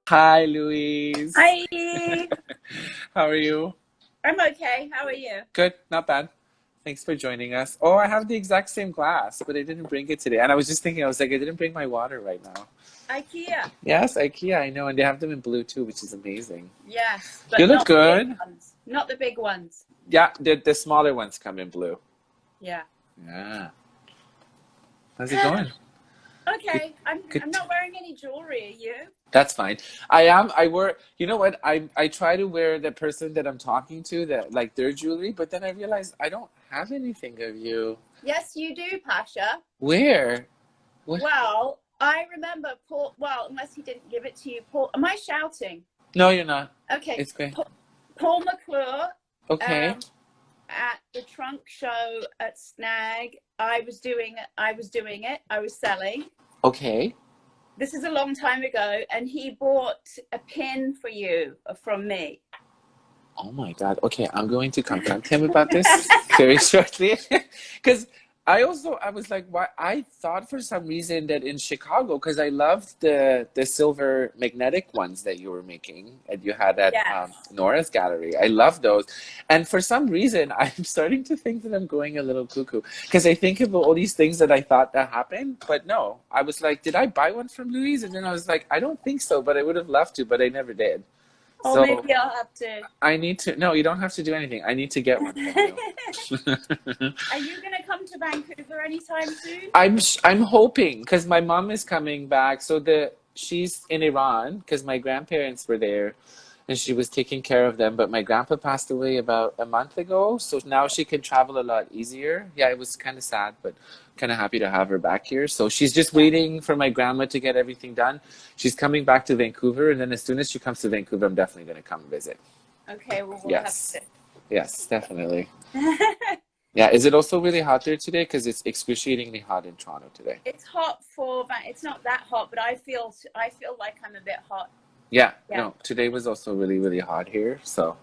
Hi, Louise. Hi, How are you? I'm okay. How are you? Good, not bad. Thanks for joining us. Oh, I have the exact same glass, but I didn't bring it today. And I was just thinking, I was like, I didn't bring my water right now. IKEA. Yes, IKEA, I know, and they have them in blue too, which is amazing. Yes, You but look not the big good. ones. Not the big ones. Yeah, the smaller ones come in blue. Yeah. Yeah. How's it going? Good, Okay. I'm good. not wearing any jewelry, are you? That's fine. I wear, you know what? I try to wear the person that I'm talking to that like their jewelry, but then I realized I don't have anything of you. Yes, you do, Pasha. Where? What? Well, I remember Paul. Well, unless he didn't give it to you, Paul. Am I shouting? No, you're not. Okay. It's great. Paul McClure, Okay. um, at the trunk show at SNAG. I was doing. I was doing it. I was selling. Okay. This is a long time ago, and he bought a pin for you from me. Oh my God. Okay, I'm going to confront him about this very shortly. Because I was like, why? I thought for some reason that in Chicago, because I loved the silver magnetic ones that you were making and you had at Yes. Nora's gallery. I love those. And for some reason, I'm starting to think that I'm going a little cuckoo because I think of all these things that I thought that happened, but no. I was like, did I buy one from Louise? And then I was like, I don't think so, but I would have loved to, but I never did. Or So maybe I'll have to. I need to. No, you don't have to do anything. I need to get one from you. Are you going to come to Vancouver anytime soon? I'm hoping because my mom is coming back. So the she's in Iran because my grandparents were there, and she was taking care of them. But my grandpa passed away about a month ago, so now she can travel a lot easier. Yeah, it was kind of sad, but kind of happy to have her back here. So she's just Yeah. waiting for my grandma to get everything done. She's coming back to Vancouver, and then as soon as she comes to Vancouver, I'm definitely going to come visit. Okay, well, we'll have Yes. Yes, definitely. to. Yeah, is it also really hot there today? Because it's excruciatingly hot in Toronto today. It's hot for it's not that hot, but I feel like I'm a bit hot. Yeah, Yeah. no, today was also really, really hot here. So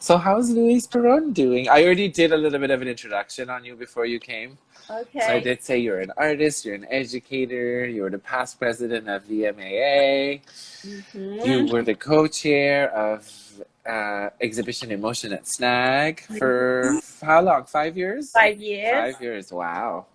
how's Louise Perrone doing? I already did a little bit of an introduction on you before you came. So I Okay. did say you're an artist, you're an educator, you were the past president of VMAA, you Hmm. were the co-chair of Exhibition in Motion at SNAG for how long? 5 years? 5 years. 5 years, wow.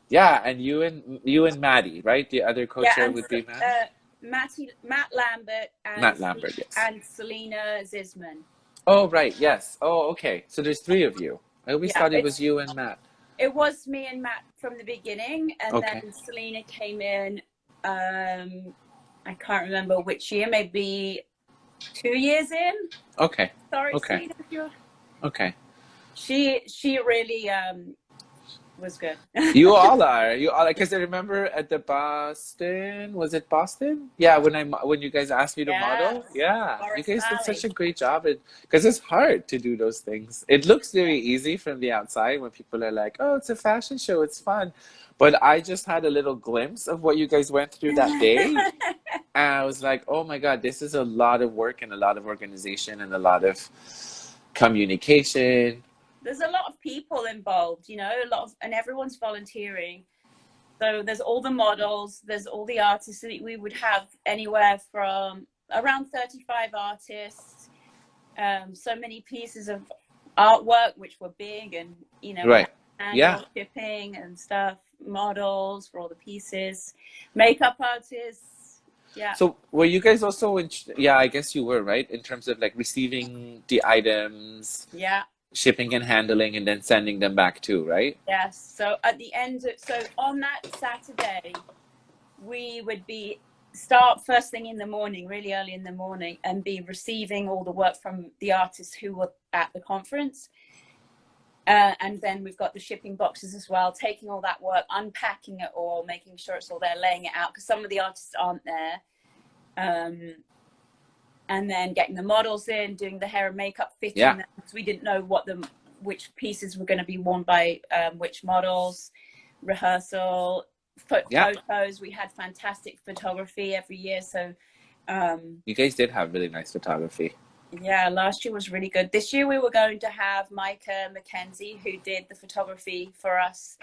Yeah, and you and Maddie, right? The other Yeah, co-chair and would be Maddie? Matt Lambert Matt Lambert, yes. and Selena Zisman. Oh, right, yes. Oh, okay. So there's three of you. I always Yeah, thought it was you and Matt. it was me and Matt from the beginning, and Okay. then Selena came in. I can't remember which year, maybe 2 years in. Okay. Sorry, Okay. Selena, if you're. Okay. She really was good. You all are. You all because I remember at the Boston, was it Boston? Yeah, when you guys asked me to Yes, model. Yeah, you Forest guys did such Valley. a great job because it's hard to do those things. It looks very easy from the outside when people are like, "Oh, it's a fashion show, it's fun." But I just had a little glimpse of what you guys went through that day, and I was like, "Oh my God, this is a lot of work and a lot of organization and a lot of communication." There's a lot of people involved, and everyone's volunteering. So there's all the models, there's all the artists. So we would have anywhere from around 35 artists, so many pieces of artwork, which were big, and we Right. had Yeah. annual shipping and stuff, models for all the pieces, makeup artists. Yeah. So were you guys also yeah, I guess you were, right? In terms of like receiving the items, Yeah. shipping and handling, and then sending them back too, right? Yes. So at the end, so on that Saturday, we would start first thing in the morning, really early in the morning, and be receiving all the work from the artists who were at the conference. And then we've got the shipping boxes as well, taking all that work, unpacking it all, making sure it's all there, laying it out, because some of the artists aren't there. And then getting the models in, doing the hair and makeup, fitting Yeah. them, because we didn't know which pieces were going to be worn by which models. Rehearsal, Yeah. photos. We had fantastic photography every year. So You guys did have really nice photography. yeah, last year was really good. This year we were going to have Micah McKenzie, who did the photography for us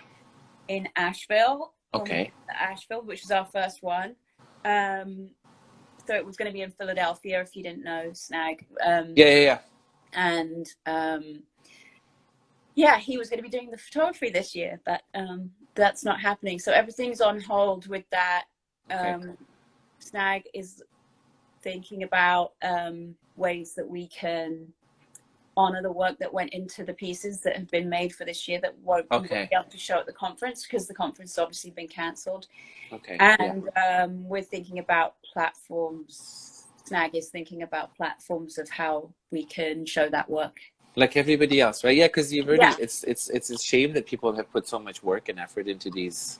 in Asheville. Okay. Asheville, which was our first one. So it was going to be in Philadelphia, if you didn't know, SNAG. Yeah. And yeah, he was going to be doing the photography this year, but that's not happening. So everything's on hold with that. SNAG is thinking about ways that we can honor the work that went into the pieces that have been made for this year that won't be able to show at the conference, because the conference has obviously been cancelled. And we're thinking about platforms. SNAG is thinking about platforms of how we can show that work. Like everybody else, right? Yeah, because you've already, it's a shame that people have put so much work and effort into these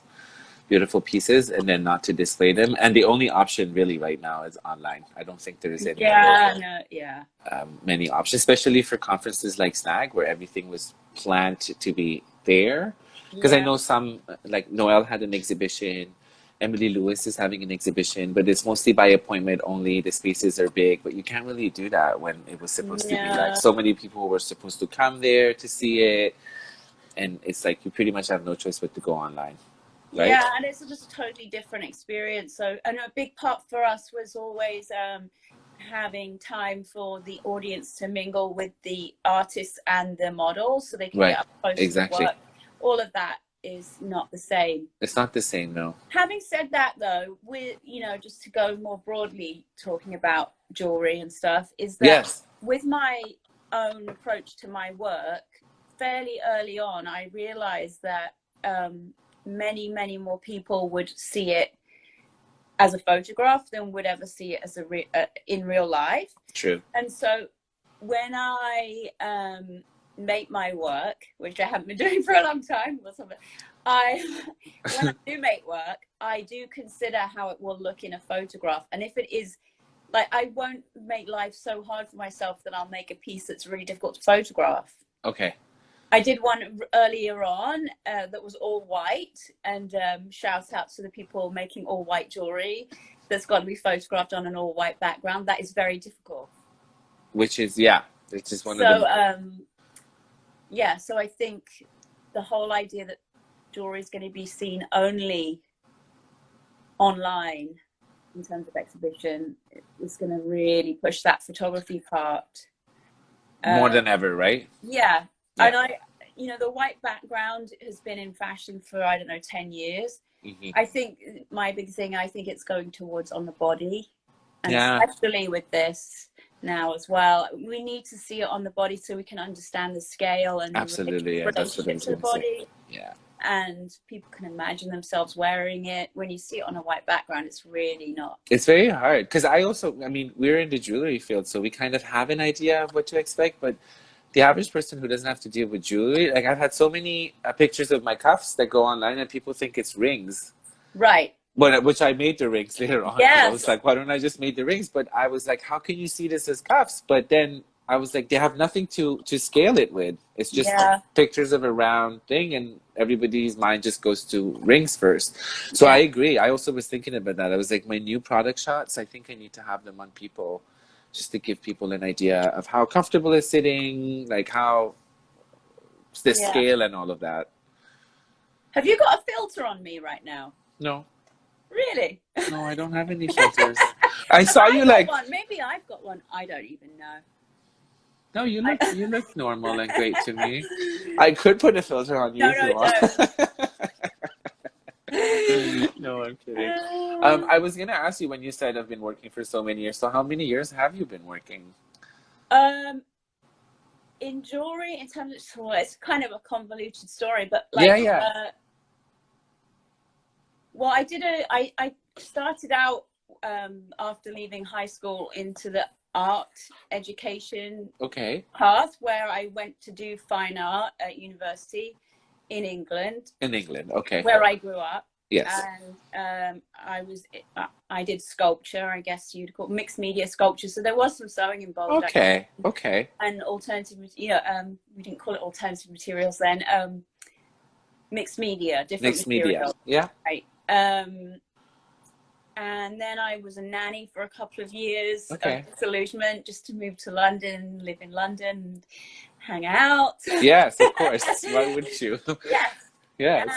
beautiful pieces and then not to display them. And the only option really right now is online. I don't think there's any many options, especially for conferences like SNAG, where everything was planned to be there. Because I know some, like Noelle had an exhibition, Emily Lewis is having an exhibition, but it's mostly by appointment only. The spaces are big, but you can't really do that when it was supposed to be like so many people were supposed to come there to see it. And it's like you pretty much have no choice but to go online. Right? Yeah, and it's just a totally different experience. So, and a big part for us was always having time for the audience to mingle with the artists and the models, so they can get up close to the work. All of that is not the same. It's not the same, no. Having said that, though, with, you know, just to go more broadly talking about jewelry and stuff, is that with my own approach to my work, fairly early on, I realized that many more people would see it as a photograph than would ever see it as in real life. True. And so when I make my work, which I haven't been doing for a long time, when I do make work, I do consider how it will look in a photograph. And if it is, like, I won't make life so hard for myself that I'll make a piece that's really difficult to photograph. Okay. I did one earlier on that was all white, and shout out to the people making all white jewelry that's got to be photographed on an all white background. That is very difficult. Which is, it's just one of them. So I think the whole idea that jewelry is going to be seen only online in terms of exhibition is going to really push that photography part. More than ever, right? Yeah. And you know, the white background has been in fashion for, I don't know, 10 years. I think my big thing, I think it's going towards on the body. And especially with this now as well. We need to see it on the body so we can understand the scale and that's what I was relationship to the body. Say. Yeah. And people can imagine themselves wearing it. When you see it on a white background, it's really not. It's very hard. Because I mean, we're in the jewelry field, so we kind of have an idea of what to expect, but the average person who doesn't have to deal with jewelry, like I've had so many pictures of my cuffs that go online and people think it's rings. Right. But which I made the rings later on. Yes. I was like, why don't I just make the rings? But I was like, how can you see this as cuffs? But then I was like, they have nothing to scale it with. It's just pictures of a round thing, and everybody's mind just goes to rings first. So I agree. I also was thinking about that. I was like, my new product shots, I think I need to have them on people just to give people an idea of how comfortable it's sitting, like how the scale and all of that. Have you got a filter on me right now? No. Really? No, I don't have any filters. I saw you like... One. Maybe I've got one. I don't even know. No, you look normal and great to me. I could put a filter on you if you want. No, I'm kidding. I was going to ask you, when you said I've been working for so many years, so how many years have you been working? In jewelry, in terms of, well, it's kind of a convoluted story, but like, well, I started out after leaving high school into the art education path, where I went to do fine art at university in England. In England, okay. Where I grew up. Yes. And I did sculpture, I guess you'd call it, mixed media sculpture. So there was some sewing involved. Okay. And alternative, we didn't call it alternative materials then. Mixed media, different materials. Yeah. Right. And then I was a nanny for a couple of years of disillusionment, just to move to London, live in London, and hang out. Yes, of course. Why wouldn't you? Yes. Yes.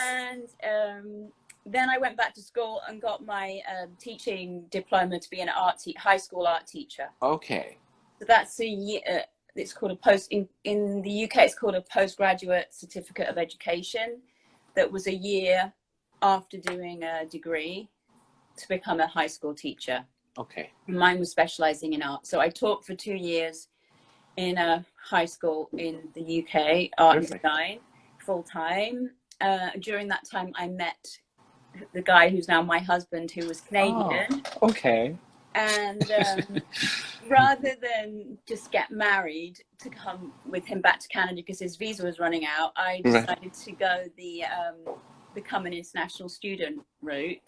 And then I went back to school and got my teaching diploma to be an high school art teacher. Okay. So that's a year. It's called a post in the UK. It's called a postgraduate certificate of education. That was a year after doing a degree to become a high school teacher. Okay. Mine was specializing in art. So I taught for 2 years in a high school in the UK, art and design, full time. During that time, I met the guy who's now my husband, who was Canadian. Oh, okay. And rather than just get married to come with him back to Canada because his visa was running out, I decided to go the become an international student route.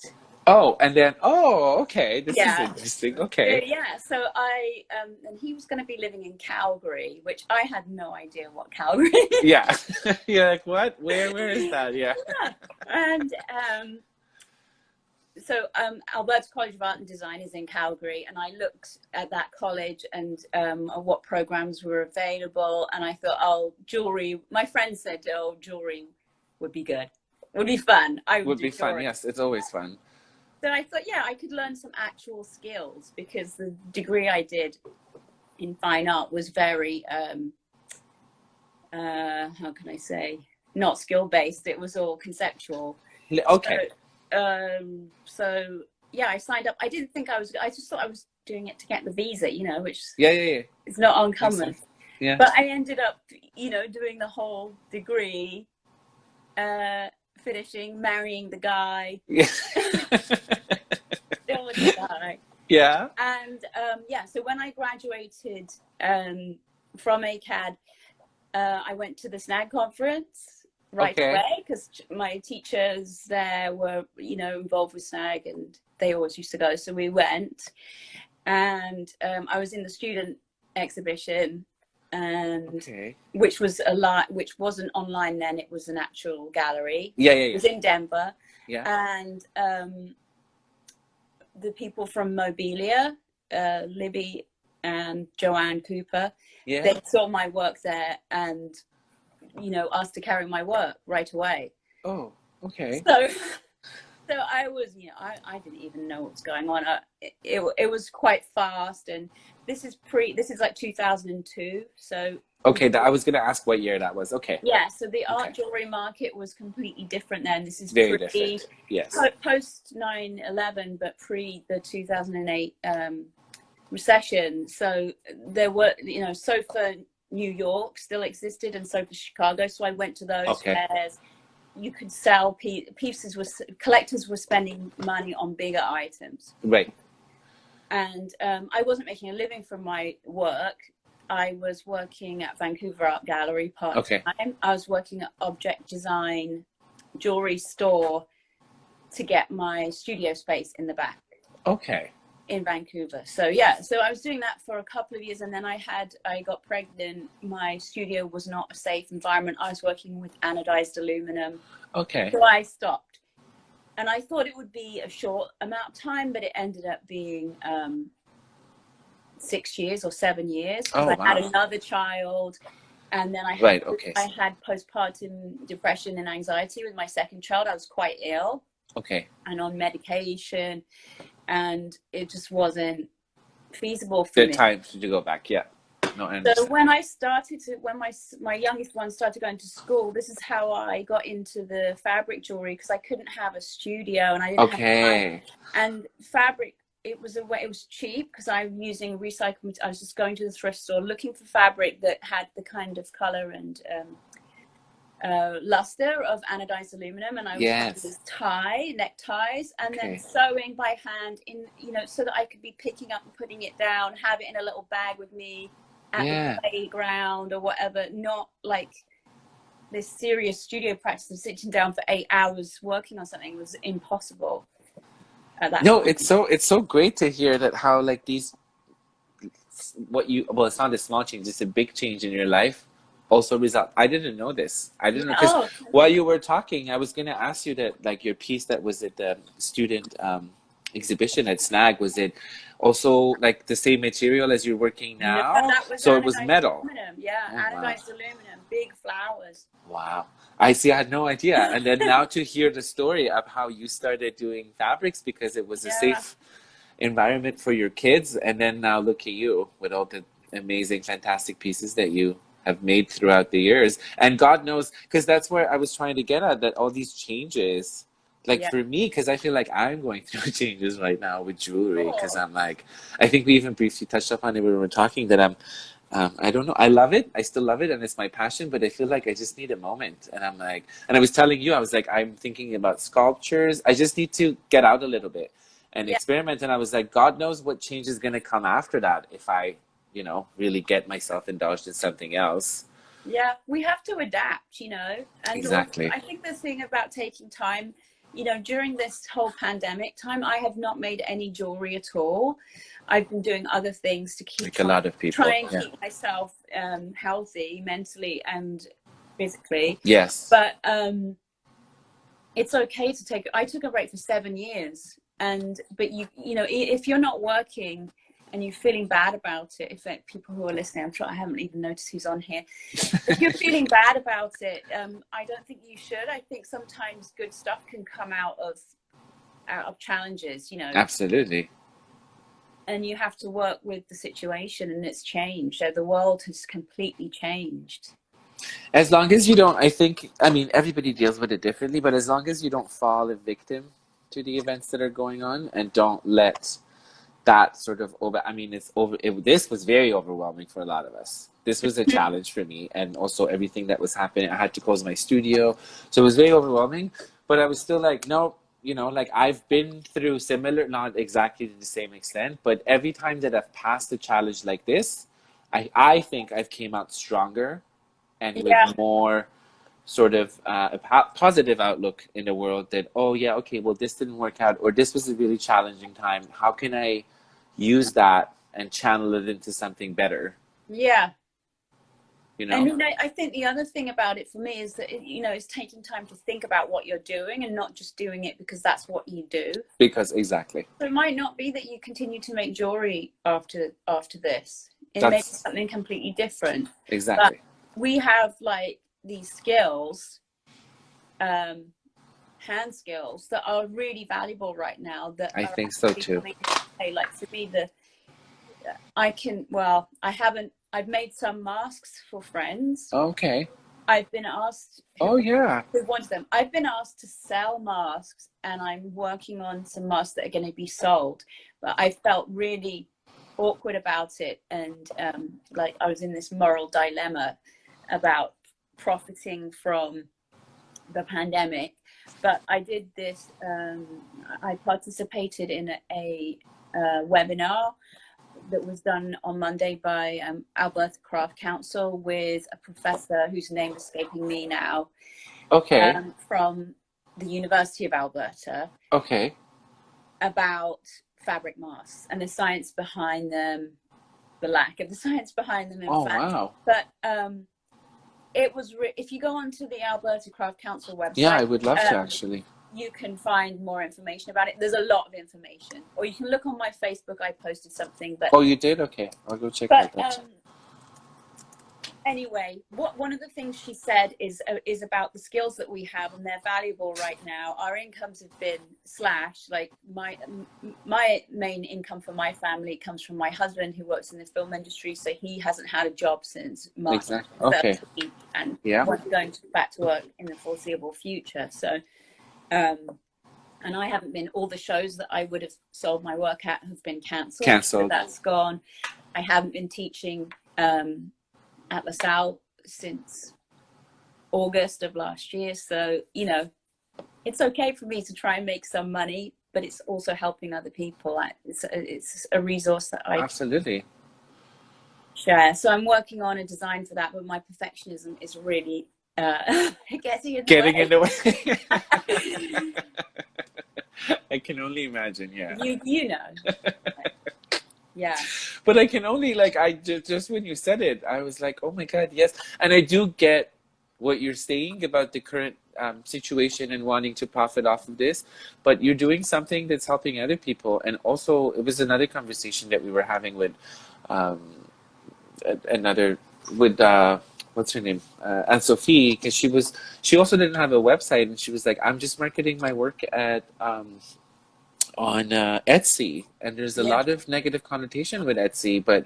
Oh, and then, okay. This is interesting. Okay. Yeah, so I, and he was going to be living in Calgary, which I had no idea what Calgary is. Yeah. You're like, what? Where is that? Yeah. And so Alberta College of Art and Design is in Calgary, and I looked at that college and what programs were available, and I thought, oh, jewelry. My friend said, oh, jewelry would be good. Would be fun. Would be fun. Yes, it's always fun. So I thought, yeah, I could learn some actual skills because the degree I did in fine art was very, how can I say, not skill based. It was all conceptual. Okay. So yeah, I signed up. I didn't think I just thought I was doing it to get the visa, which is not uncommon. Yeah. But I ended up, doing the whole degree, finishing, marrying the guy. Yeah. Still with the guy. Yeah. And so when I graduated from ACAD, I went to the SNAG conference right away because my teachers there were, involved with SNAG and they always used to go. So we went, and I was in the student exhibition, and which was which wasn't online then, it was an actual gallery. It was in Denver. And the people from Mobilia, Libby and Joanne Cooper, they saw my work there and asked to carry my work right away. Oh, okay. So I was, I didn't even know what was going on. It was quite fast, and this is like 2002. So okay, I was gonna ask what year that was. Okay. Yeah, so the art jewelry market was completely different then. This is very different. Yes. Post 9/11, but pre the 2008 recession. So there were, Sofa New York still existed and Sofa Chicago. So I went to those fairs. You could sell pieces. Collectors were spending money on bigger items. Right. And I wasn't making a living from my work. I was working at Vancouver Art Gallery part-time. I was working at Object Design jewelry store to get my studio space in the back. Okay. In Vancouver. So yeah, so I was doing that for a couple of years, and then I got pregnant. My studio was not a safe environment. I was working with anodized aluminum. Okay. So I stopped. And I thought it would be a short amount of time, but it ended up being 6 years or 7 years. I had another child, and then I had postpartum depression and anxiety with my second child. I was quite ill. Okay. And on medication, and it just wasn't feasible for me. Good time to go back, yeah. No, I understand. So when my youngest one started going to school, this is how I got into the fabric jewelry, because I couldn't have a studio and I didn't have time. And fabric, it was cheap because I'm using recycled. I was just going to the thrift store looking for fabric that had the kind of color and luster of anodized aluminum, and I was doing these neckties, and then sewing by hand in, so that I could be picking up and putting it down, have it in a little bag with me at the playground or whatever, not like this serious studio practice of sitting down for 8 hours working on something was impossible at that point. It's so great to hear that how like these it's not a small change, it's a big change in your life also result. I didn't know this. I didn't know, because while you were talking, I was going to ask you that, like, your piece that was at the student exhibition at SNAG, was it also like the same material as you're working No, now? that was So it was anodized metal. aluminum. Yeah, Oh, wow. anodized aluminum, big flowers. Wow. I see. I had no idea. And then now to hear the story of how you started doing fabrics because it was a Yeah, safe environment for your kids. And then now look at you with all the amazing, fantastic pieces that you have made throughout the years. And God knows, because that's where I was trying to get at, that all these changes, like yeah, for me, because I feel like I'm going through changes right now with jewelry, because cool. I'm like, I think we even briefly touched upon it when we were talking that I don't know. I love it. I still love it, and it's my passion. But I feel like I just need a moment. And I'm like, and I was telling you, I was like, I'm thinking about sculptures. I just need to get out a little bit and Yeah, experiment. And I was like, God knows what change is going to come after that if I, really get myself indulged in something else. yeah. We have to adapt, and also, Exactly. I think the thing about taking time, during this whole pandemic time, I have not made any jewelry at all. I've been doing other things to keep Like a lot of try people. and Yeah. keep myself healthy mentally and physically. Yes. But it's okay to I took a break for 7 years, but if you're not working and you're feeling bad about it, people who are listening, I'm sure I haven't even noticed who's on here. If you're feeling bad about it, I don't think you should. I think sometimes good stuff can come out of challenges, Absolutely. and you have to work with the situation, and it's changed. So the world has completely changed. As long as you don't, I mean, everybody deals with it differently, but as long as you don't fall a victim to the events that are going on and don't let that sort of this was very overwhelming for a lot of us. This was a challenge for me, and also everything that was happening. I had to close my studio, so it was very overwhelming, but I was still like, no, like I've been through similar, not exactly to the same extent, but every time that I've passed a challenge like this, I think I've came out stronger and with Yeah, more sort of a positive outlook in the world, that, oh yeah, okay, well, this didn't work out, or this was a really challenging time. How can I use that and channel it into something better? yeah. And I think the other thing about it for me is that it's taking time to think about what you're doing and not just doing it because that's what you do. because exactly, So it might not be that you continue to make jewelry after this. It may be that's something completely different. exactly. But we have like these skills, hand skills that are really valuable right now. That I are think so too. like for me, I've made some masks for friends. Okay. I've been asked Oh yeah. who wants them. I've been asked to sell masks, and I'm working on some masks that are going to be sold. But I felt really awkward about it, and like I was in this moral dilemma about profiting from the pandemic. But I did this. I participated in a webinar that was done on Monday by Alberta Craft Council with a professor whose name is escaping me now, Okay. from the University of Alberta, Okay. about fabric masks and the science behind them, the lack of the science behind them, in Oh fact. wow. But it was if you go onto the Alberta Craft Council website, Yeah, I would love to actually. you can find more information about it. There's a lot of information, or you can look on my Facebook. I posted something, but Oh, you did? Okay, I'll go check that out. Anyway, one of the things she said is about the skills that we have, and they're valuable right now. Our incomes have been slashed. Like my main income for my family comes from my husband, who works in the film industry, so he hasn't had a job since March Exactly. Okay. 13th, and Yeah. won't going back to work in the foreseeable future. So and I haven't been, all the shows that I would have sold my work at have been cancelled. So that's gone. I haven't been teaching at LaSalle since August of last year. So, it's okay for me to try and make some money, but it's also helping other people. It's a resource that I absolutely share. So I'm working on a design for that, but my perfectionism is really getting in the way. I can only imagine. Yeah. You know. Yeah. But I can only just when you said it, I was like, oh my God, yes. And I do get what you're saying about the current situation and wanting to profit off of this, but you're doing something that's helping other people. And also, it was another conversation that we were having with um, another with what's her name, Anne Sophie, because she also didn't have a website, and she was like, I'm just marketing my work at on Etsy, and there's a lot of negative connotation with Etsy, but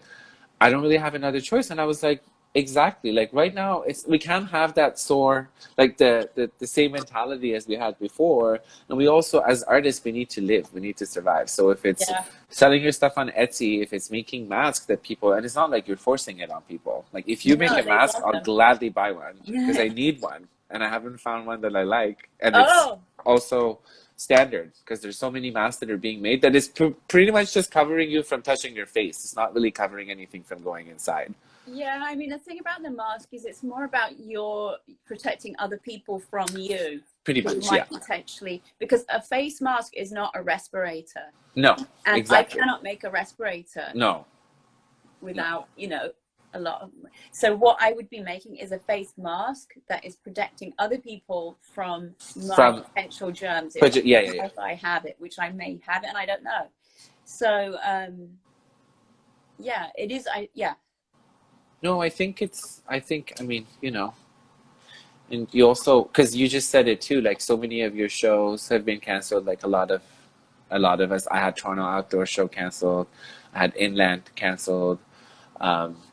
I don't really have another choice. And I was like, exactly, like right now, we can't have that sore, like the same mentality as we had before. And we also, as artists, we need to live, we need to survive. So if it's selling your stuff on Etsy, if it's making masks that people, and it's not like you're forcing it on people. Like if you make a mask, I'll gladly buy one because I need one, and I haven't found one that I like, and it's also standard, because there's so many masks that are being made that is pretty much just covering you from touching your face. It's not really covering anything from going inside. Yeah, I mean, the thing about the mask is it's more about your protecting other people from you. Pretty much, might potentially, because a face mask is not a respirator. No, and exactly. I cannot make a respirator. No. Without, you know, a lot of. So what I would be making is a face mask that is protecting other people from potential germs. If I have it, which I may have it, and I don't know. So yeah, it is. No, I mean, you know, and you also, because you just said it too, like so many of your shows have been canceled, like a lot of us. I had Toronto Outdoor Show canceled, I had Inland canceled.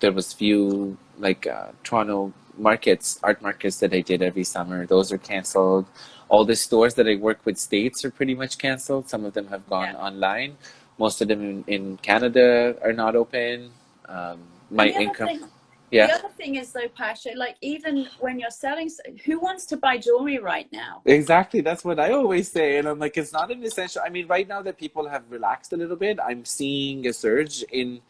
There was few like Toronto art markets that I did every summer. Those are canceled. All the stores that I work with states are pretty much canceled. Some of them have gone online. Most of them in Canada are not open. My income. The other thing is though, Pasha, like even when you're selling, who wants to buy jewelry right now? Exactly, that's what I always say, and I'm like, it's not an essential. I mean, right now that people have relaxed a little bit, I'm seeing a surge in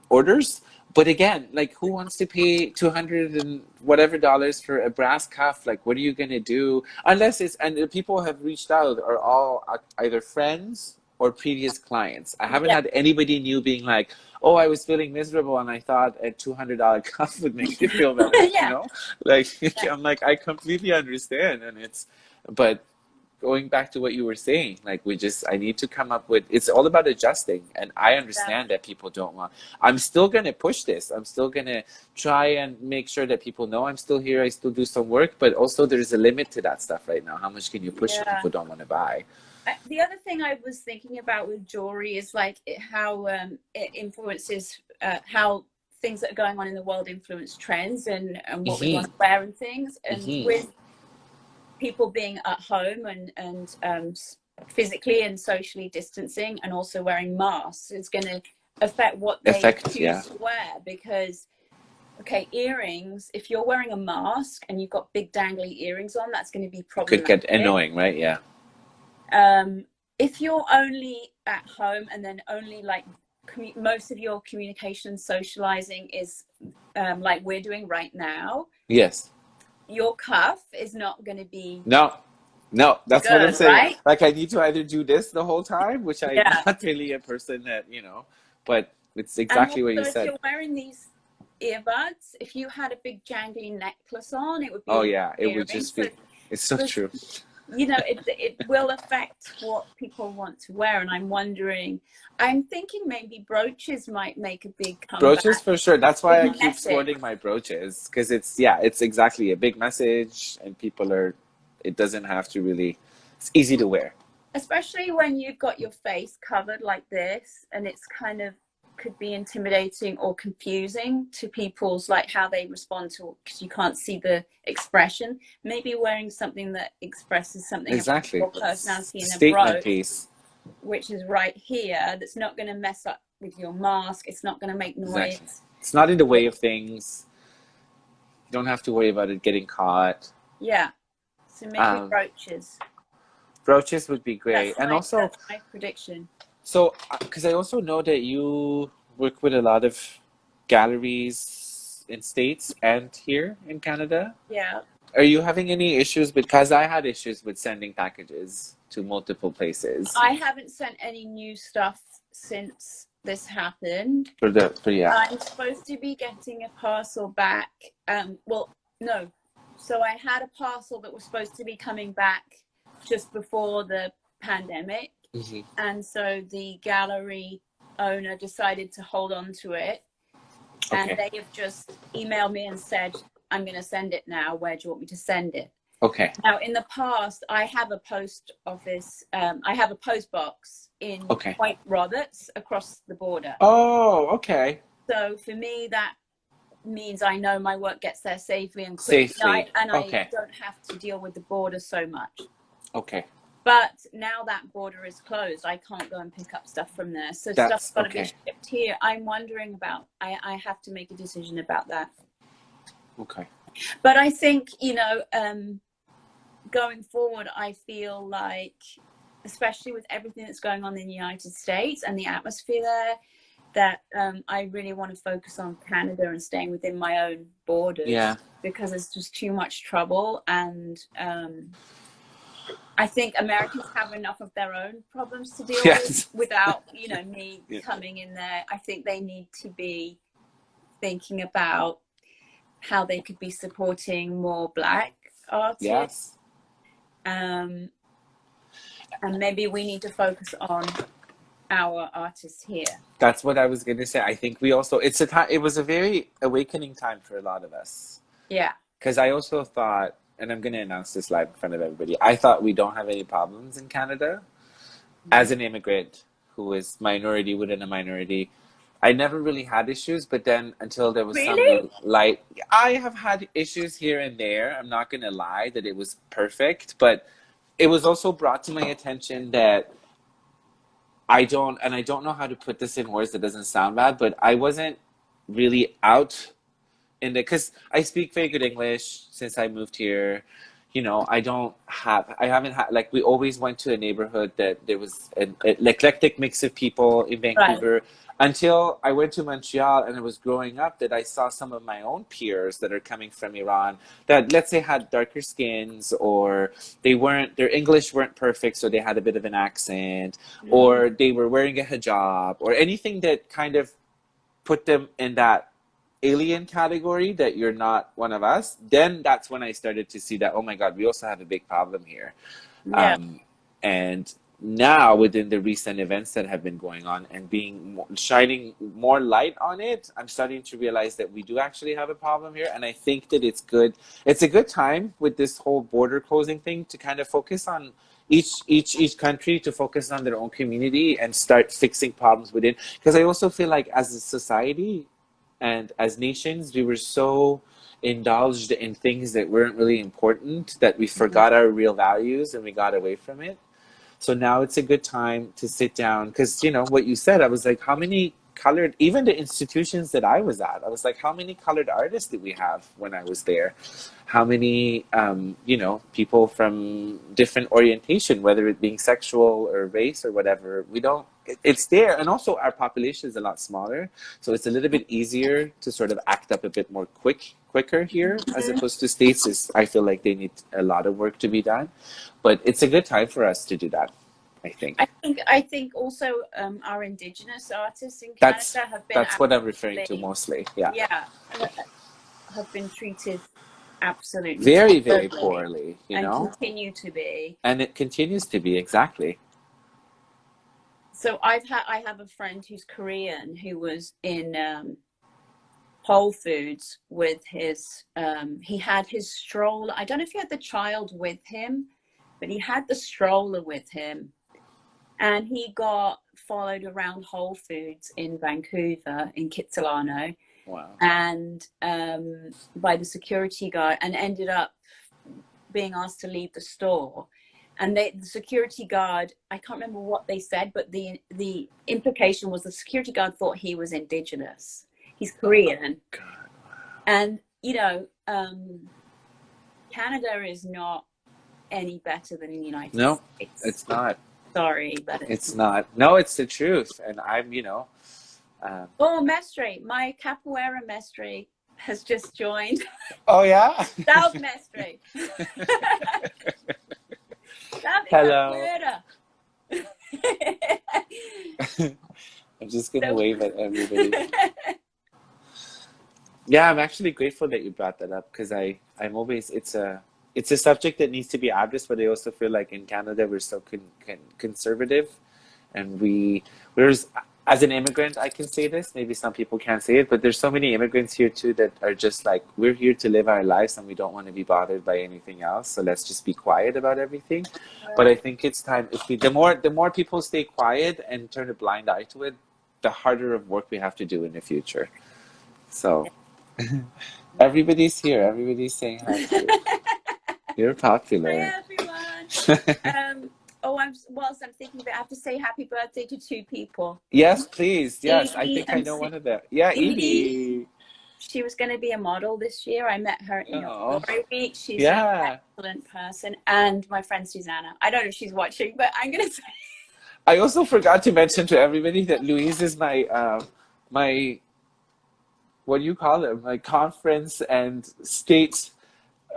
orders. But again, like, who wants to pay $200 and whatever for a brass cuff? Like, what are you gonna do? Unless it's, and the people have reached out are all either friends or previous clients. I haven't had anybody new being like, oh, I was feeling miserable and I thought a $200 cuff would make you feel better. You know, like I'm like, I completely understand, and but going back to what you were saying, like I need to come up with, it's all about adjusting. And I understand that people don't want, I'm still going to push this. I'm still going to try and make sure that people know I'm still here. I still do some work, but also there's a limit to that stuff right now. How much can you push if people don't want to buy? The other thing I was thinking about with jewelry is like how it influences how things that are going on in the world influence trends and what we want to wear and things. And with people being at home and physically and socially distancing and also wearing masks, it's going to affect what they choose to wear. Because, okay, earrings, if you're wearing a mask and you've got big dangly earrings on, that's going to be problematic. Could get annoying, right? Yeah. If you're only at home and then only like most of your communication socializing is like we're doing right now. Yes. Your cuff is not going to be no that's good, what I'm saying, right? Like I need to either do this the whole time, which I'm not really a person that, you know, but it's exactly what you said. If you're wearing these earbuds, if you had a big jangly necklace on, it would be it would just be it's so true. You know, it will affect what people want to wear. And I'm thinking maybe brooches might make a big comeback. Brooches for sure. That's why I keep sporting my brooches, because it's exactly a big message, and it doesn't have to really, it's easy to wear. Especially when you've got your face covered like this, and it's kind of could be intimidating or confusing to people's like how they respond to, because you can't see the expression. Maybe wearing something that expresses something about your personality in a brooch piece, which is right here, that's not going to mess up with your mask. It's not going to make noise. It's not in the way of things. You don't have to worry about it getting caught. So maybe brooches would be great. That's my prediction. So, because I also know that you work with a lot of galleries in States and here in Canada. Yeah. Are you having any issues? Because I had issues with sending packages to multiple places. I haven't sent any new stuff since this happened. I'm supposed to be getting a parcel back. Well, no. So I had a parcel that was supposed to be coming back just before the pandemic. Mm-hmm. And so the gallery owner decided to hold on to it. And Okay. they have just emailed me and said, I'm going to send it now. Where do you want me to send it? Okay. Now, in the past, I have a post office. I have a post box in Point Roberts across the border. Oh, okay. So for me, that means I know my work gets there safely and quickly. And I don't have to deal with the border so much. Okay. But now that border is closed, I can't go and pick up stuff from there. So stuff's got to be shipped here. I'm wondering about, I have to make a decision about that. Okay. But I think, you know, going forward, I feel like, especially with everything that's going on in the United States and the atmosphere there, that I really want to focus on Canada and staying within my own borders. Yeah. Because it's just too much trouble. And I think Americans have enough of their own problems to deal with without, you know, me coming in there. I think they need to be thinking about how they could be supporting more Black artists. Yes. And maybe we need to focus on our artists here. That's what I was going to say. I think we also, it was a very awakening time for a lot of us. Yeah. Because I also thought, and I'm going to announce this live in front of everybody, I thought we don't have any problems in Canada. Mm-hmm. As an immigrant who is minority within a minority, I never really had issues, but then until there was some light, I have had issues here and there. I'm not going to lie that it was perfect, but it was also brought to my attention that I don't know how to put this in words that doesn't sound bad, but I wasn't really out in the, because I speak very good English since I moved here. You know, I haven't had, like, we always went to a neighborhood that there was an eclectic mix of people in Vancouver. Right. Until I went to Montreal and I was growing up, that I saw some of my own peers that are coming from Iran that, let's say, had darker skins, or their English weren't perfect, so they had a bit of an accent, or they were wearing a hijab, or anything that kind of put them in that alien category, that you're not one of us. Then that's when I started to see that, oh my God, we also have a big problem here. Yeah. And now, within the recent events that have been going on and shining more light on it, I'm starting to realize that we do actually have a problem here. And I think that it's good. It's a good time with this whole border closing thing to kind of focus on each country, to focus on their own community and start fixing problems within. Because I also feel like as a society and as nations, we were so indulged in things that weren't really important that we forgot our real values and we got away from it. So now it's a good time to sit down, because, you know, what you said, I was like, how many colored, even the institutions that I was at, I was like, how many colored artists did we have when I was there? How many, you know, people from different orientation, whether it being sexual or race or whatever, it's there. And also our population is a lot smaller. So it's a little bit easier to sort of act up a bit more quicker here, as opposed to States. I feel like they need a lot of work to be done. But it's a good time for us to do that, I think. I think also our Indigenous artists in Canada have been... That's what I'm referring to mostly, yeah. Yeah, have been treated absolutely very, very poorly, you know? And continue to be. And it continues to be, exactly. So I have a friend who's Korean who was in Whole Foods with his, he had his stroller. I don't know if he had the child with him, but he had the stroller with him. And he got followed around Whole Foods in Vancouver, in Kitsilano. Wow. And by the security guard, and ended up being asked to leave the store. And the security guard, I can't remember what they said, but the implication was the security guard thought he was Indigenous. He's Korean. Oh, God. And, you know, Canada is not any better than the United States. No, it's not. Sorry, but it's not. No, it's the truth. And I'm, you know. Oh, Mestre, my capoeira Mestre has just joined. Oh, yeah? South Mestre. Hello. I'm just going to wave at everybody. Yeah, I'm actually grateful that you brought that up because I'm always it's a subject that needs to be addressed, but I also feel like in Canada we're so conservative, and whereas as an immigrant I can say this, maybe some people can't say it, but there's so many immigrants here too that are just like, we're here to live our lives and we don't want to be bothered by anything else, so let's just be quiet about everything. But I think it's time, if we the more people stay quiet and turn a blind eye to it, the harder of work we have to do in the future. So everybody's here. Everybody's saying hi to you. You're popular. Hi everyone. Whilst I'm thinking of it, I have to say happy birthday to two people. Yes, please. Yes, I Evie think I and know one of them. Yeah, Evie. She was going to be a model this year. I met her in Oh, Glory Week. She's yeah. an excellent person. And my friend Susanna. I don't know if she's watching, but I'm going to say. I also forgot to mention to everybody that Louise is my what do you call it? My conference and state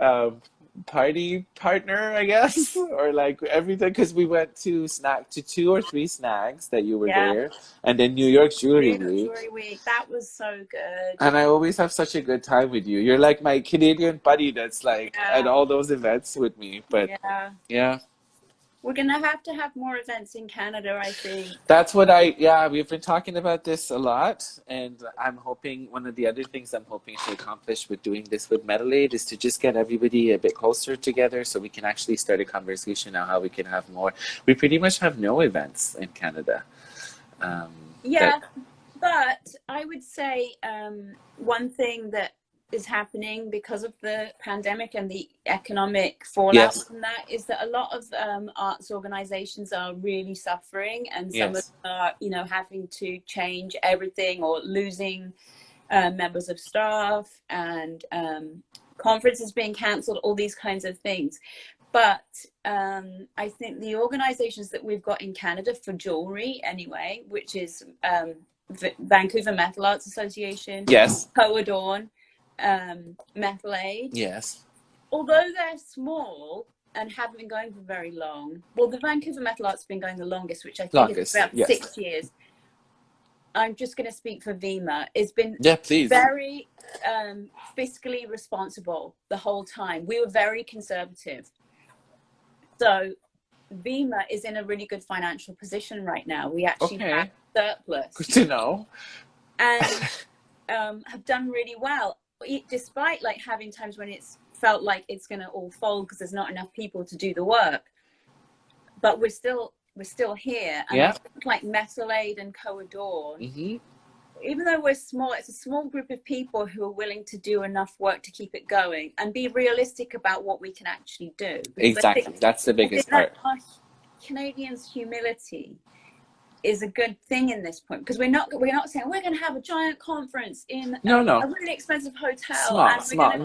um, party partner, I guess, or like everything, because we went to SNAG, to 2 or 3 snags that you were there, and then New York Jewelry Week. Jewelry Week. That was so good. And I always have such a good time with you. You're like my Canadian buddy that's like at all those events with me. But yeah. We're going to have more events in Canada, I think. That's what we've been talking about this a lot. And I'm hoping, one of the other things I'm hoping to accomplish with doing this with MetalAid is to just get everybody a bit closer together so we can actually start a conversation on how we can have more. We pretty much have no events in Canada. But I would say one thing that is happening because of the pandemic and the economic fallout from that is that a lot of arts organizations are really suffering, and some of them are, you know, having to change everything or losing members of staff, and conferences being cancelled, all these kinds of things. But I think the organizations that we've got in Canada for jewelry anyway, which is Vancouver Metal Arts Association, Co-Adorn, MetalAid. Although they're small and haven't been going for very long, well, the Vancouver Metal Arts has been going the longest, which I think is about 6 years. I'm just going to speak for VMAA. It's been very fiscally responsible the whole time. We were very conservative. So VMAA is in a really good financial position right now. We actually have surplus. Good to know. And have done really well, despite like having times when it's felt like it's going to all fold because there's not enough people to do the work. But we're still here. And I think like MetalAid and Co-Adorn, even though we're small, it's a small group of people who are willing to do enough work to keep it going and be realistic about what we can actually do. Exactly. That's the biggest part. Canadians' humility is a good thing in this point, because we're not saying we're going to have a giant conference in a really expensive hotel. Let's start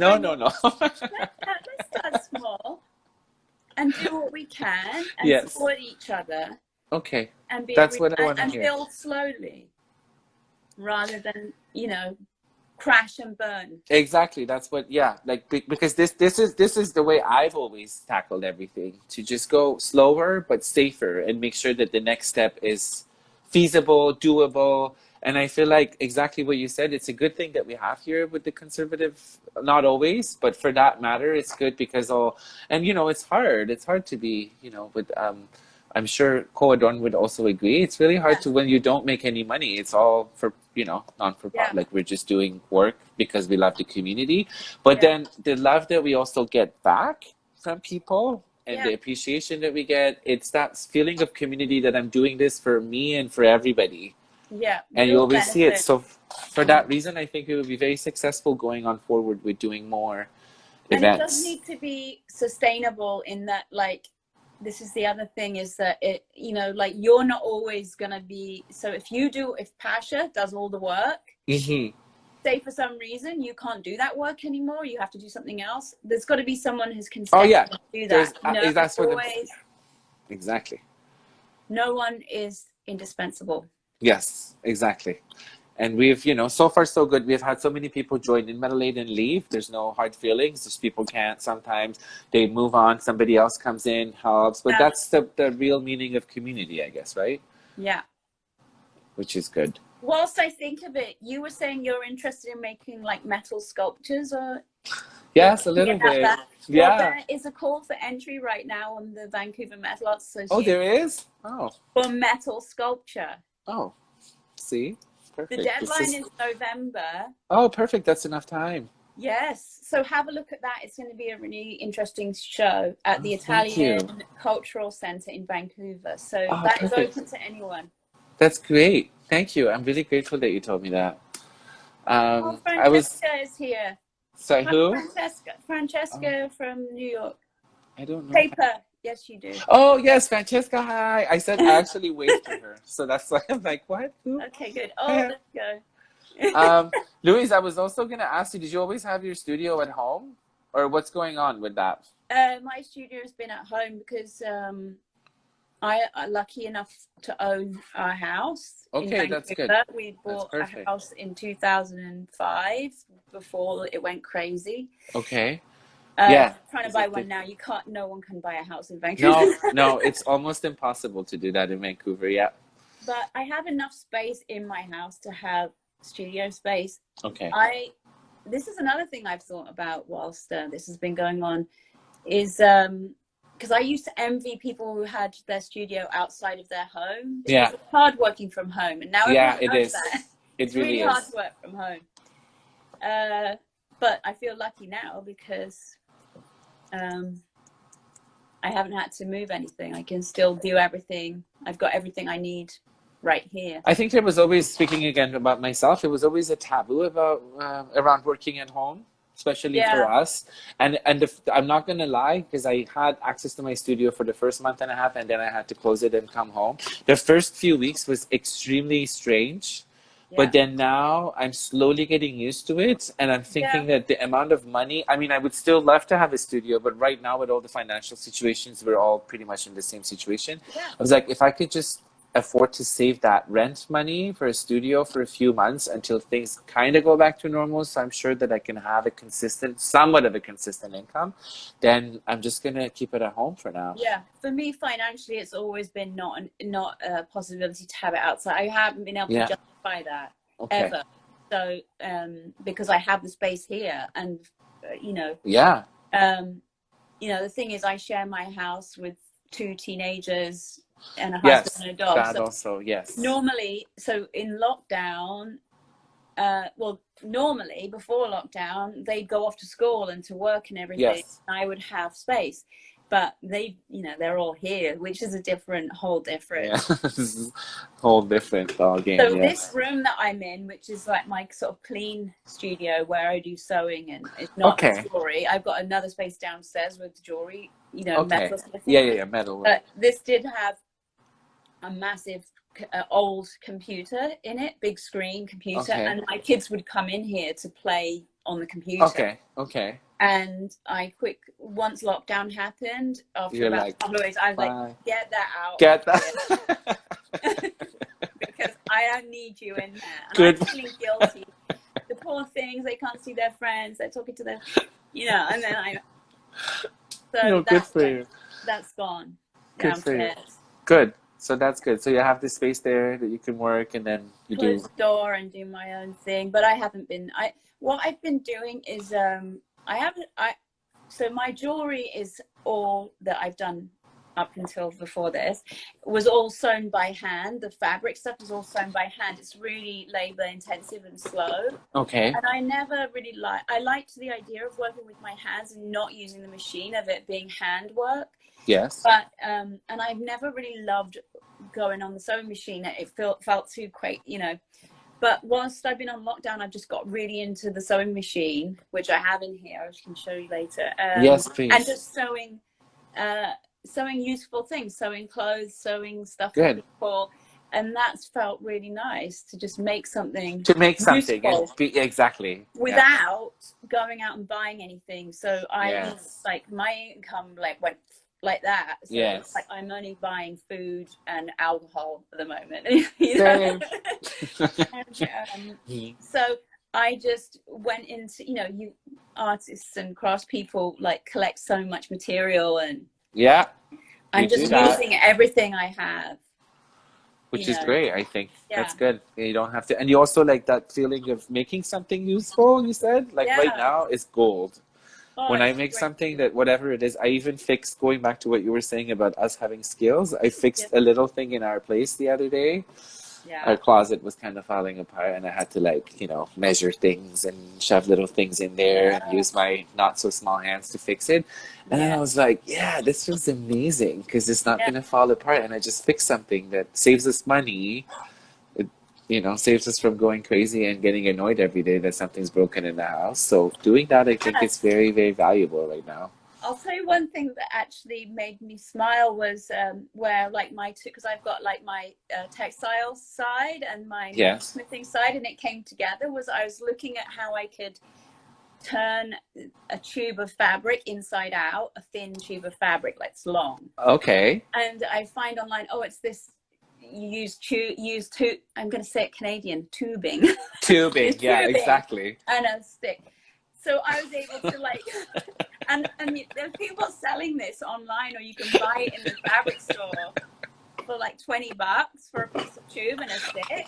small and do what we can and support each other. Okay. And that's what I want to hear. And build slowly, rather than, you know, crash and burn. Exactly. That's what, like, because this is the way I've always tackled everything, to just go slower but safer and make sure that the next step is feasible, doable. And I feel like exactly what you said, it's a good thing that we have here with the conservative, not always, but for that matter, it's good because and you know, it's hard to be, you know, with I'm sure Co-Adorn would also agree. It's really hard to, when you don't make any money, it's all for, you know, non-for-profit. Like, we're just doing work because we love the community. But then the love that we also get back from people and the appreciation that we get, it's that feeling of community that I'm doing this for me and for everybody. And you always see it. So for that reason, I think it would be very successful going on forward with doing more events. And it does need to be sustainable in that, like, this is the other thing, is that it, you know, like, you're not always gonna be, so if Pasha does all the work, say for some reason you can't do that work anymore, you have to do something else, there's got to be someone who's consistent to do that. That's what exactly. No one is indispensable. Yes, exactly. And we've, you know, so far so good. We've had so many people join in MetalAid and leave. There's no hard feelings. Just people can't. Sometimes they move on. Somebody else comes in, helps. But that's the real meaning of community, I guess, right? Yeah. Which is good. whilst I think of it, you were saying you're interested in making like metal sculptures, or Yes, a little bit. that. Yeah. Well, there is a call for entry right now on the Vancouver Metal Arts Association. Oh, there is? Oh. For metal sculpture. Oh, see? Perfect. The deadline is November. Oh, perfect. That's enough time. Yes. So have a look at that. It's going to be a really interesting show at the Italian Cultural Centre in Vancouver. So that is open to anyone. That's great. Thank you. I'm really grateful that you told me that. Francesca is here. Sorry, who? Francesca from New York. I don't know. Paper. Yes, you do. Oh, yes, Francesca, hi. I said I actually waved to her. So that's why I'm like, what? Who? Okay, good. Oh, let's go. Louise, I was also going to ask you, did you always have your studio at home? Or what's going on with that? My studio has been at home because I'm lucky enough to own our house. Okay, that's good. We bought a house in 2005 before it went crazy. Okay. Trying to buy one now, no one can buy a house in Vancouver. No, it's almost impossible to do that in Vancouver, yeah. But I have enough space in my house to have studio space. Okay. This is another thing I've thought about whilst this has been going on, is because I used to envy people who had their studio outside of their home. Yeah. It's hard working from home, and now it is. That. It's really hard to work from home. But I feel lucky now because I haven't had to move anything. I can still do everything. I've got everything I need right here. I think there was always, speaking again about myself, it was always a taboo about around working at home, especially for us. And I'm not going to lie, because I had access to my studio for the first month and a half, and then I had to close it and come home. The first few weeks was extremely strange. But then now I'm slowly getting used to it. And I'm thinking that the amount of money, I mean, I would still love to have a studio, but right now with all the financial situations, we're all pretty much in the same situation. I was like, if I could just afford to save that rent money for a studio for a few months until things kind of go back to normal, so I'm sure that I can have a somewhat of a consistent income, then I'm just going to keep it at home for now. Yeah, for me financially, it's always been not a possibility to have it outside. I haven't been able to justify that ever. So because I have the space here, and the thing is, I share my house with 2 teenagers and a husband and a dog. That also, normally, so in lockdown, normally before lockdown, they'd go off to school and to work and everything. And I would have space, but they're all here, which is whole different ball game. So this room that I'm in, which is like my sort of clean studio where I do sewing and it's not jewelry. I've got another space downstairs with jewelry, metal. Metal. But this did have a massive old computer in it, big screen computer, and my kids would come in here to play on the computer. And once lockdown happened, after about a couple of weeks, I was like, get that out. Get that. Because I don't need you in there. And I'm feeling guilty. The poor things, they can't see their friends, they're talking to them, and then good for you. That's gone. Good for you. Good. So that's good. So you have the space there that you can work, and then you close the door and do my own thing. But I haven't been. What I've been doing is so my jewelry is all that I've done up until before this was all sewn by hand. The fabric stuff is all sewn by hand. It's really labor intensive and slow. And I never really I liked the idea of working with my hands and not using the machine, of it being handwork. But and I've never really loved going on the sewing machine. It felt too quick, But whilst I've been on lockdown, I've just got really into the sewing machine, which I have in here. I can show you later. Yes, please. And just sewing useful things, sewing clothes, sewing stuff for people. And that's felt really nice to just make something. Exactly. Without going out and buying anything. So my income went like that. So I'm only buying food and alcohol at the moment. And, so I just went into, you artists and craftspeople collect so much material, and I'm just using everything I have. which you is know. great. I think Yeah. that's good. You don't have to, and you also like that feeling of making something useful. You said like right Yeah. now is gold. Oh, When I it's make great. something that whatever it is, I even fixed, going back to what you were saying about us having skills, I fixed Yeah. a little thing in our place the other day. Our Yeah. closet was kind of falling apart, and I had to like, you know, measure things and shove little things in there and use my not so small hands to fix it. And then I Yeah. was like, yeah, this feels amazing because it's not Yeah. going to fall apart. And I just fixed something that saves us money. It, you know, saves us from going crazy and getting annoyed every day that something's broken in the house. So doing that, I think is Yes. very, very valuable right now. I'll tell you one thing that actually made me smile was where like because I've got like my textile side and my Yes. smithing side, and it came together. Was I was looking at how I could turn a tube of fabric inside out, a thin tube of fabric that's long. Okay. And I find online, oh, it's this. You use I'm going to say it Canadian, tubing. Tubing. Yeah, tubing exactly. and a stick. So I was able to like, and there's people selling this online, or you can buy it in the fabric store for like $20 for a piece of tube and a stick.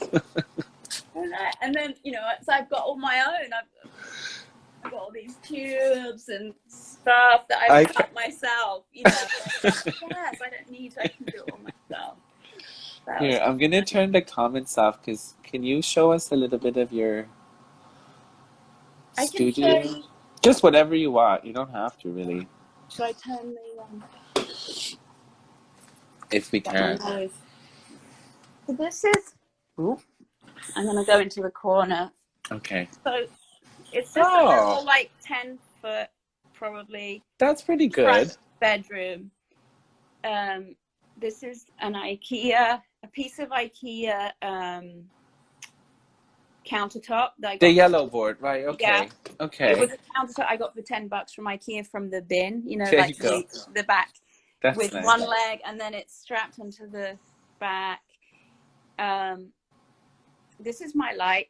And then, you know, so I've got all my own. I've got all these tubes and stuff that I've cut myself, you know. Yes, I don't need to, I can do it all myself. Here, I'm going to turn the comments off because can you show us a little bit of your studio? I can show you. Just whatever you want. You don't have to really. Should I turn the If we can. So this is. Ooh, I'm gonna go into the corner. Okay. So it's just a little like 10-foot, probably. That's pretty good. Bedroom. This is a piece of IKEA countertop that I got. The yellow board, right? Okay. Yeah. Okay. It was a countertop I got for $10 from IKEA from the bin, you know, There like you go. the back. That's with nice. one leg, and then it's strapped onto the back. This is my light.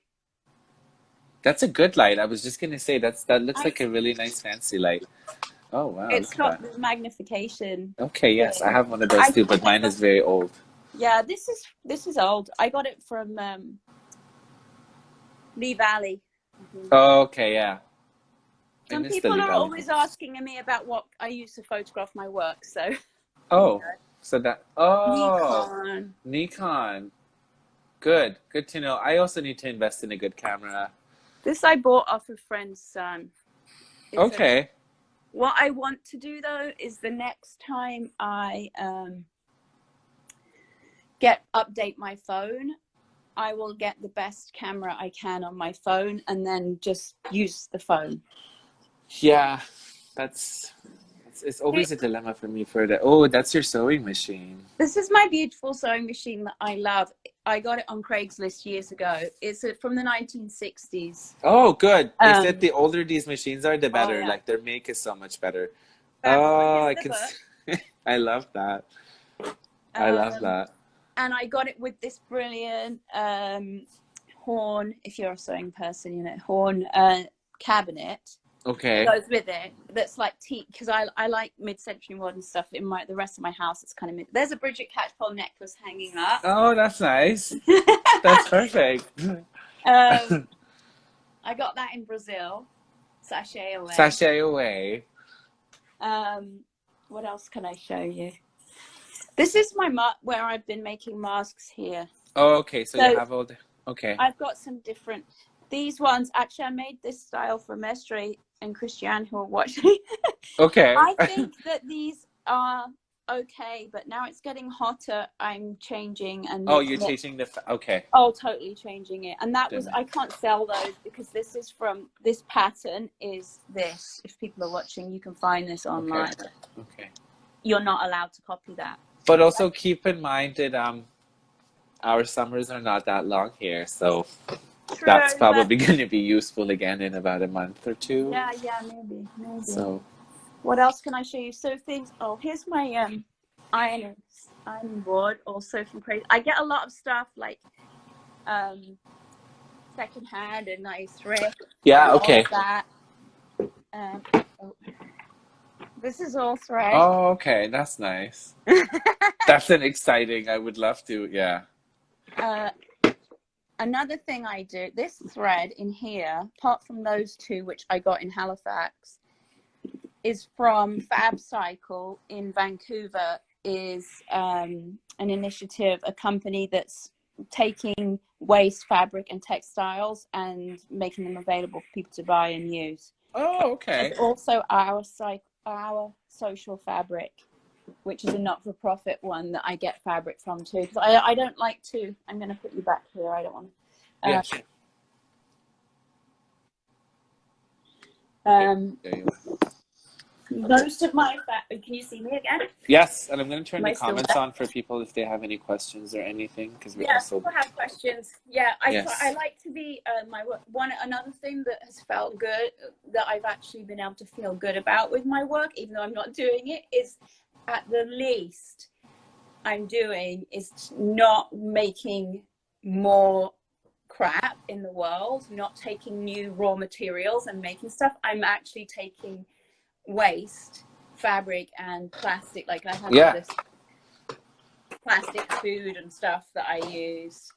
That's a good light. I was just gonna say that looks like a really nice fancy light. Oh wow. It's got the magnification. Okay, yes, I have one of those too, but mine is very old. Yeah, this is old. I got it from Lee Valley. Oh, okay, yeah. Some people are always asking me about what I use to photograph my work, so. Oh, so that. Oh, Nikon. Good to know. I also need to invest in a good camera. This I bought off a friend's son. Okay. What I want to do though is the next time I update my phone, I will get the best camera I can on my phone and then just use the phone. Yeah, it's always a dilemma for me for that. Oh, that's your sewing machine. This is my beautiful sewing machine that I love. I got it on Craigslist years ago. It's from the 1960s. Oh, good. They said the older these machines are, the better. Yeah. Like their make is so much better. I can. I love that. I love that. And I got it with this brilliant horn. If you're a sewing person, you know, horn cabinet. Okay. Goes with it. That's like because I like mid-century modern stuff. In the rest of my house, it's kind of there's a Bridget Catchpole necklace hanging up. Oh, that's nice. That's perfect. I got that in Brazil. Sachet away. Sachet away. What else can I show you? This is my where I've been making masks here. Oh, okay. So you have all the. Okay. I've got some different. These ones actually, I made this style for Mestre and Christiane who are watching. Okay. I think that these are okay, but now it's getting hotter. I'm changing and. Oh, you're changing the. Okay. Oh, totally changing it, and that was I can't sell those because this is from this pattern is this. If people are watching, you can find this online. Okay. You're not allowed to copy that. But also keep in mind that our summers are not that long here, so. True, that's probably going to be useful again in about a month or two. Yeah, maybe. So, what else can I show you? So things. Oh, here's my ironing board, also from Crazy. I get a lot of stuff like secondhand and nice thrift. Yeah. Okay. That. This is all thread. Oh, okay. That's nice. That's an exciting. I would love to. Yeah. Another thing I do, this thread in here, apart from those two, which I got in Halifax, is from Fab Cycle in Vancouver, is an initiative, a company that's taking waste fabric and textiles and making them available for people to buy and use. Oh, okay. There's also our social fabric, which is a not-for-profit one that I get fabric from too. Because I don't like to. I'm going to put you back here. I don't want to. Yeah, sure. There you are. Most of my fabric. Can you see me again? Yes, and I'm going to turn Am I the still comments there? on for people if they have any questions or anything, because we're Yeah, also. people have questions. Yeah, Yes. I like to be my work. Another thing that has felt good, that I've actually been able to feel good about with my work, even though I'm not doing it, is at the least I'm doing is not making more crap in the world, not taking new raw materials and making stuff. I'm actually taking waste fabric and plastic, like I have all this plastic food and stuff that I use,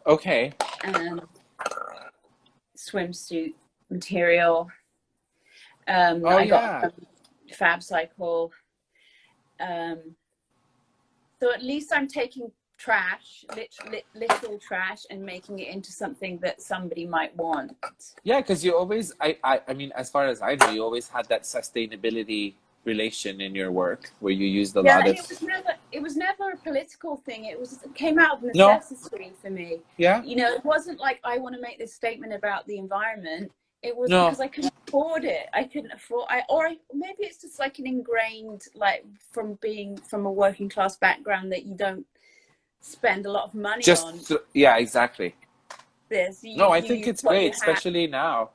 Okay. and swimsuit material, I got from Fab Cycle, so at least I'm taking trash, literal trash, and making it into something that somebody might want. Yeah, because you always, I mean, as far as I know, you always had that sustainability relation in your work where you used a lot of. It was never a political thing. It came out of necessity for me. Yeah. You know, it wasn't like I want to make this statement about the environment. It was because I couldn't afford it. I couldn't afford. Maybe it's just like an ingrained, like from being from a working class background, that you don't spend a lot of money on. Yeah, exactly. This. I think it's great, especially now.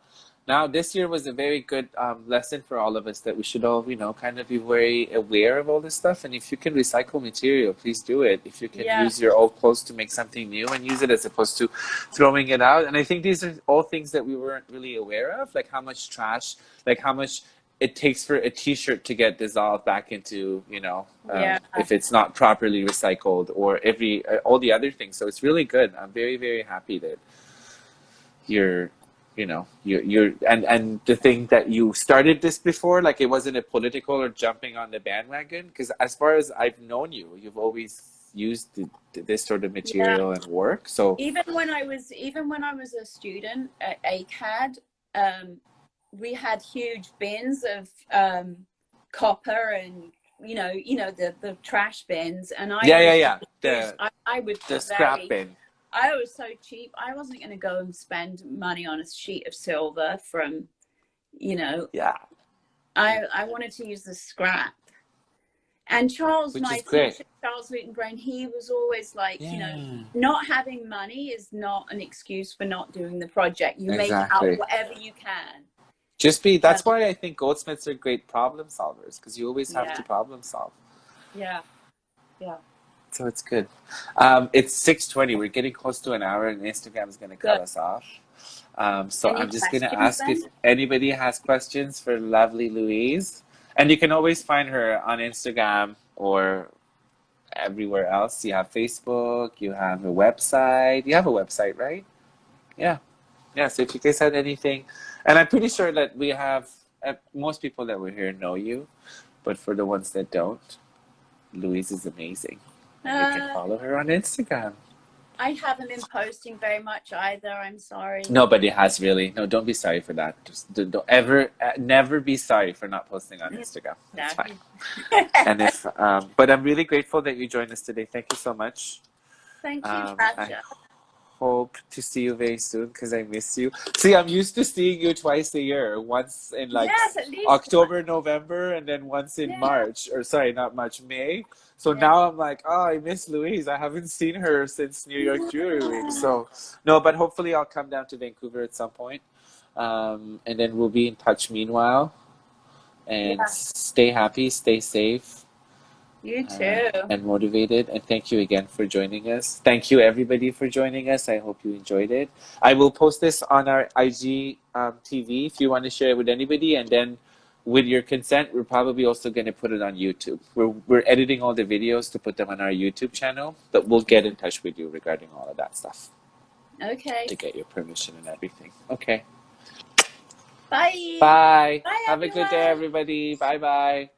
Now, this year was a very good lesson for all of us that we should all, kind of be very aware of all this stuff. And if you can recycle material, please do it. If you can use your old clothes to make something new and use it as opposed to throwing it out. And I think these are all things that we weren't really aware of, like how much trash, like how much it takes for a t-shirt to get dissolved back into, if it's not properly recycled, or all the other things. So it's really good. I'm very, very happy that you're and the thing that you started this before, like it wasn't a political or jumping on the bandwagon, because as far as I've known you, you've always used this sort of material and work. So even when I was a student at ACAD, we had huge bins of copper and the trash bins, and I would the scrap bin. I was so cheap. I wasn't going to go and spend money on a sheet of silver from, I wanted to use the scrap. And Charles, my teacher, Charles Wheaton-Brain, he was always like, not having money is not an excuse for not doing the project. You make out whatever you can. That's why I think goldsmiths are great problem solvers, because you always have to problem solve. Yeah. Yeah. So it's good. It's 6:20. We're getting close to an hour, and Instagram is going to cut us off. So I'm just going to ask if anybody has questions for lovely Louise. And you can always find her on Instagram or everywhere else. You have Facebook. You have a website. You have a website, right? Yeah. Yeah, so if you guys had anything. And I'm pretty sure that we have, most people that were here know you. But for the ones that don't, Louise is amazing. You can follow her on Instagram. I haven't been posting very much either. I'm sorry. Nobody has really. No, don't be sorry for that. Just never be sorry for not posting on Instagram. That's fine. And but I'm really grateful that you joined us today. Thank you so much. Thank you, Pasha. Hope to see you very soon, because I miss you. See, I'm used to seeing you twice a year. Once in October, November, and then once in March. Or sorry, not March, May. So now I'm like, I miss Louise. I haven't seen her since New York Jewelry Week. So, no, but hopefully I'll come down to Vancouver at some point. And then we'll be in touch meanwhile. And stay happy, stay safe. You too. And motivated. And thank you again for joining us. Thank you, everybody, for joining us. I hope you enjoyed it. I will post this on our IGTV if you want to share it with anybody. And then with your consent, we're probably also going to put it on YouTube. We're editing all the videos to put them on our YouTube channel, but we'll get in touch with you regarding all of that stuff Okay. to get your permission and everything. Okay. Bye. Bye. Bye, Have a good day, everyone. everybody. Bye bye.